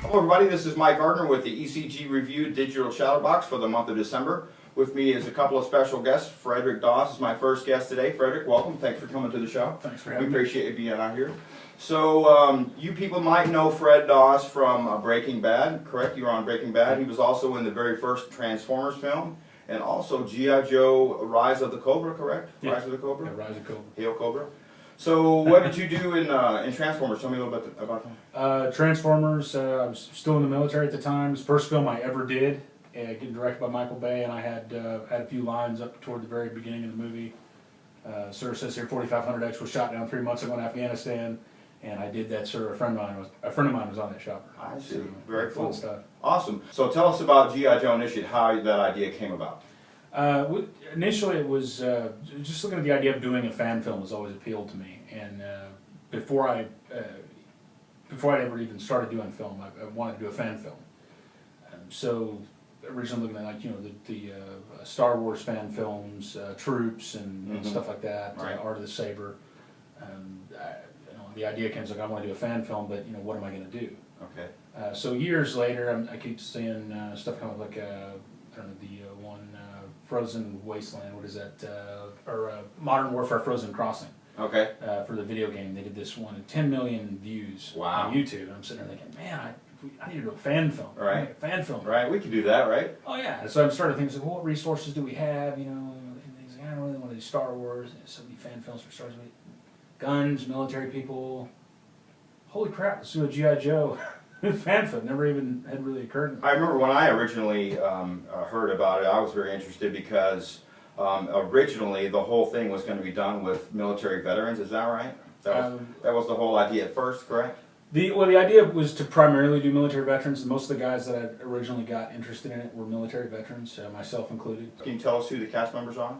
Hello everybody, this is Mike Gardner with the ECG Review Digital Shadowbox for the month of December. With me is a couple of special guests. Frederick Doss is my first guest today. Frederick, welcome. Thanks for coming to the show. Thanks for having me. me. We appreciate you being out here. So, you people might know Fred Doss from Breaking Bad, correct? You were on Breaking Bad. He was also in the very first Transformers film, and also GI Joe Rise of the Cobra, correct? Yeah. Rise of the Cobra? Yeah, Rise of Cobra. Hail Cobra. So, what did you do in Transformers? Tell me a little bit about that. Transformers, I was still in the military at the time. It was the first film I ever did, getting directed by Michael Bay, and I had a few lines up toward the very beginning of the movie. Sir says here 4500X was shot down 3 months ago in Afghanistan, and I did that, sir. A friend of mine was on that shopper. I see. So, Very fun cool. stuff. Awesome. So tell us about GI Joe Intiate, how that idea came about. Initially, it was just looking at the idea of doing a fan film has always appealed to me, and before I ever even started doing film, I wanted to do a fan film. So originally looking at the Star Wars fan films, Troops and stuff like that, Right. Art of the Saber. The idea came like I want to do a fan film, but what am I going to do? Okay. So years later, I keep seeing stuff coming like I don't know the one Frozen Wasteland. What is that? Or Modern Warfare Frozen Crossing. Okay. For the video game, they did this one at 10 million views Wow. on YouTube. And I'm sitting there thinking, man, I need to do a fan film. Right. I need a fan film. Right. We could do that, right? Oh yeah. So I'm starting to think, well, what resources do we have? And things like, I don't really want to do Star Wars. So many fan films for Star Wars. Guns, military people. Holy crap! Let's do a GI Joe fan film. Never even had really occurred to me. I remember when I originally heard about it, I was very interested because originally the whole thing was going to be done with military veterans. Is that right? That was the whole idea at first, correct? The idea was to primarily do military veterans. Most of the guys that I originally got interested in it were military veterans, myself included. Can you tell us who the cast members are?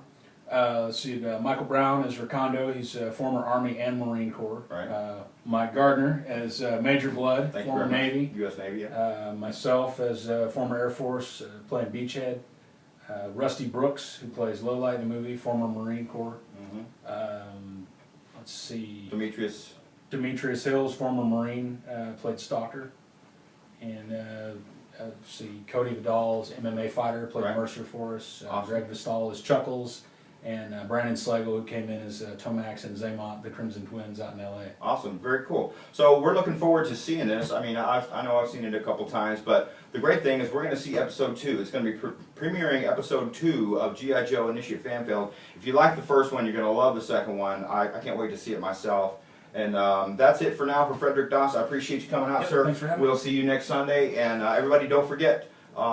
Let's see, Michael Brown as Recondo. He's a former Army and Marine Corps. Right. Mike Gardner as Major Blood, Thank former you very Navy. much. U.S. Navy, yeah. Myself as former Air Force, playing Beachhead. Rusty Brooks, who plays Lowlight in the movie, former Marine Corps. Let's see. Demetrius Hills, former Marine, played Stalker. And let's see, Cody Vidal's MMA fighter, played Right. Mercer for us. Awesome. Greg Vistal as Chuckles. And Brandon Slagle, who came in as Tomax and Zaymont, the Crimson Twins out in L.A. Awesome, very cool. So we're looking forward to seeing this. I mean, I know I've seen it a couple times, but the great thing is we're going to see episode 2. It's going to be premiering episode 2 of GI Joe Initiate Fan Film. If you like the first one, you're going to love the second one. I can't wait to see it myself. And that's it for now for Frederick Doss. I appreciate you coming out, Yep, sir. thanks for having me. We'll see you next Sunday. And everybody, don't forget,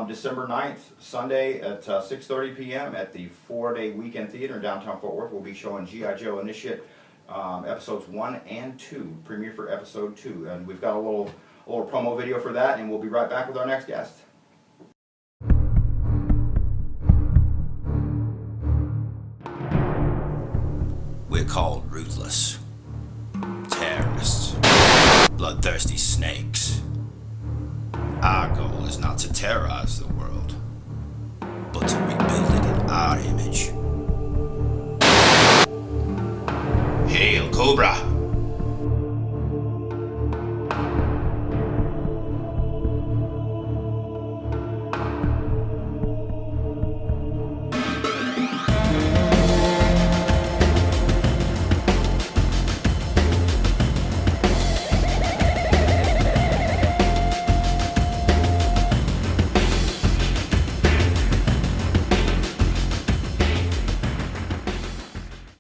December 9th, Sunday at 6:30 p.m. at the 4-day weekend theater in downtown Fort Worth. We'll be showing GI Joe Initiate episodes 1 and 2, premiere for episode 2. And we've got a little promo video for that, and we'll be right back with our next guest. We're called ruthless, terrorists, bloodthirsty snakes. Our goal is not to terrorize the world, but to rebuild it in our image.